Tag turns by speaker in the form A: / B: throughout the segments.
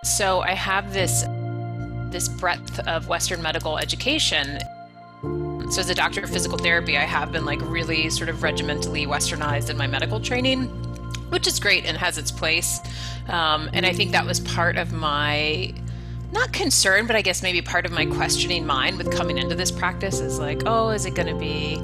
A: So I have this breadth of Western medical education. So as a doctor of physical therapy, I have been like really sort of regimentally westernized in my medical training, which is great and has its place. And I think that was part of my, not concern, but I guess maybe part of my questioning mind with coming into this practice is like, oh, is it going to be,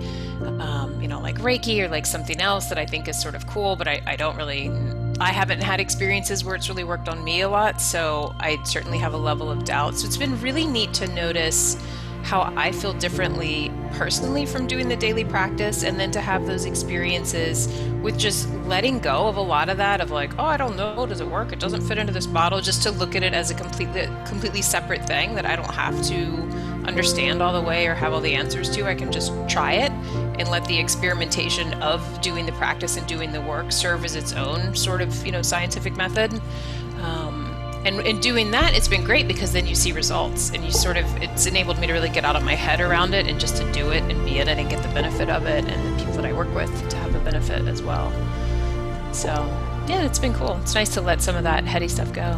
A: like Reiki or like something else that I think is sort of cool, but I don't really, I haven't had experiences where it's really worked on me a lot. So I certainly have a level of doubt. So it's been really neat to notice how I feel differently personally from doing the daily practice, and then to have those experiences with just letting go of a lot of that of like, oh, I don't know, does it work? It doesn't fit into this bottle, just to look at it as a completely separate thing that I don't have to understand all the way or have all the answers to. I can just try it and let the experimentation of doing the practice and doing the work serve as its own sort of, scientific method. And in doing that, it's been great because then you see results and it's enabled me to really get out of my head around it and just to do it and be in it and get the benefit of it, and the people that I work with to have a benefit as well. So yeah, it's been cool. It's nice to let some of that heady stuff go.